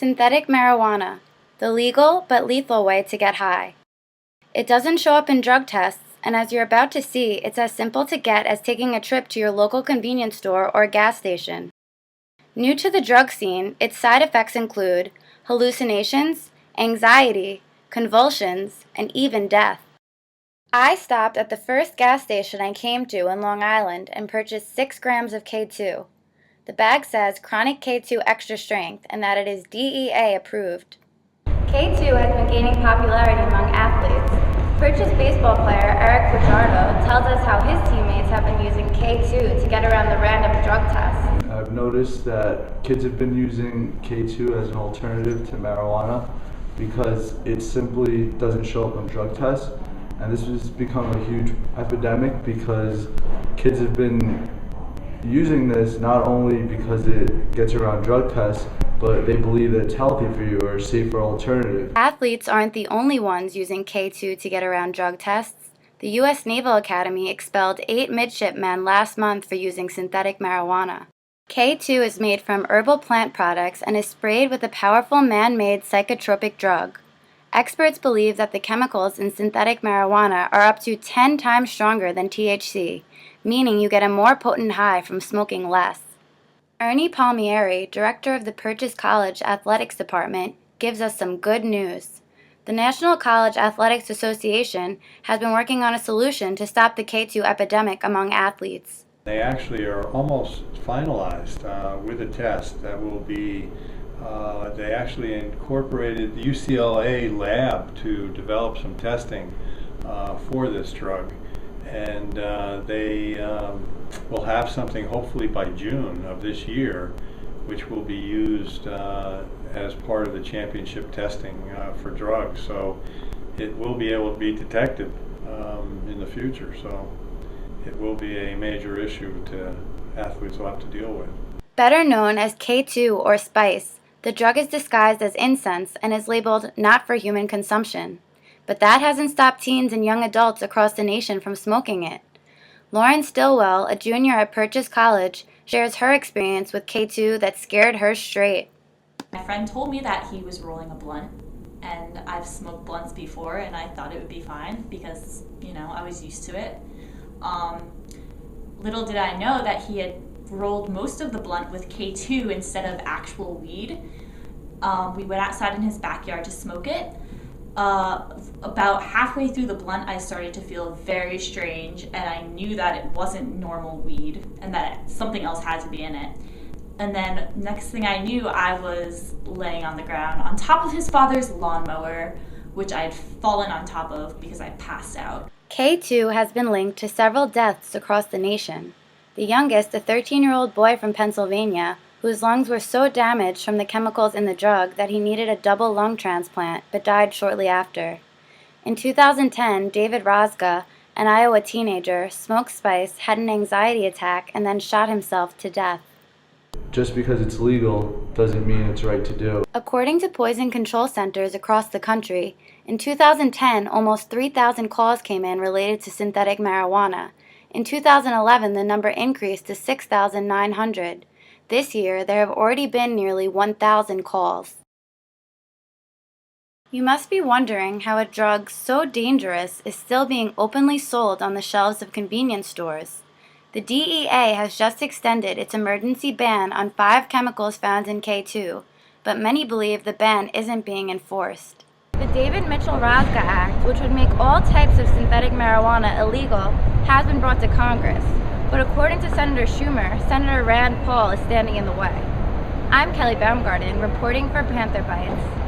Synthetic marijuana, the legal but lethal way to get high. It doesn't show up in drug tests, and as you're about to see, it's as simple to get as taking a trip to your local convenience store or gas station. New to the drug scene, its side effects include hallucinations, anxiety, convulsions, and even death. I stopped at the first gas station I came to in Long Island and purchased 6 grams of K2. The bag says chronic K2 extra strength and that it is DEA approved. K2 has been gaining popularity among athletes. Purchase baseball player Eric Fajardo tells us how his teammates have been using K2 to get around the random drug tests. I've noticed that kids have been using K2 as an alternative to marijuana because it simply doesn't show up on drug tests. And this has become a huge epidemic because kids have been using this not only because it gets around drug tests, but they believe that it's healthy for you or a safer alternative. Athletes aren't the only ones using K2 to get around drug tests. The U.S. Naval Academy expelled 8 midshipmen last month for using synthetic marijuana. K2 is made from herbal plant products and is sprayed with a powerful man-made psychotropic drug. Experts believe that the chemicals in synthetic marijuana are up to 10 times stronger than THC, meaning you get a more potent high from smoking less. Ernie Palmieri, director of the Purchase College Athletics Department, gives us some good news. The National College Athletics Association has been working on a solution to stop the K2 epidemic among athletes. They actually are almost finalized with a test that will be they actually incorporated the UCLA lab to develop some testing for this drug, and they will have something hopefully by June of this year, which will be used as part of the championship testing for drugs. So it will be able to be detected in the future. So it will be a major issue to athletes will have to deal with. Better known as K2 or Spice, the drug is disguised as incense and is labeled not for human consumption. But that hasn't stopped teens and young adults across the nation from smoking it. Lauren Stillwell, a junior at Purchase College, shares her experience with K2 that scared her straight. My friend told me that he was rolling a blunt, and I've smoked blunts before, and I thought it would be fine because, I was used to it. Little did I know that he had rolled most of the blunt with K2 instead of actual weed. We went outside in his backyard to smoke it. About halfway through the blunt, I started to feel very strange, and I knew that it wasn't normal weed and that something else had to be in it. And then next thing I knew, I was laying on the ground on top of his father's lawnmower, which I had fallen on top of because I passed out. K2 has been linked to several deaths across the nation. The youngest, a 13-year-old boy from Pennsylvania, whose lungs were so damaged from the chemicals in the drug that he needed a double lung transplant but died shortly after. In 2010, David Rozga, an Iowa teenager, smoked Spice, had an anxiety attack, and then shot himself to death. Just because it's legal doesn't mean it's right to do. According to poison control centers across the country, in 2010, almost 3,000 calls came in related to synthetic marijuana. In 2011, the number increased to 6,900. This year, there have already been nearly 1,000 calls. You must be wondering how a drug so dangerous is still being openly sold on the shelves of convenience stores. The DEA has just extended its emergency ban on 5 chemicals found in K2, but many believe the ban isn't being enforced. The David Mitchell-Rozga Act, which would make all types of synthetic marijuana illegal, has been brought to Congress. But according to Senator Schumer, Senator Rand Paul is standing in the way. I'm Kelly Baumgarten, reporting for Panther Bites.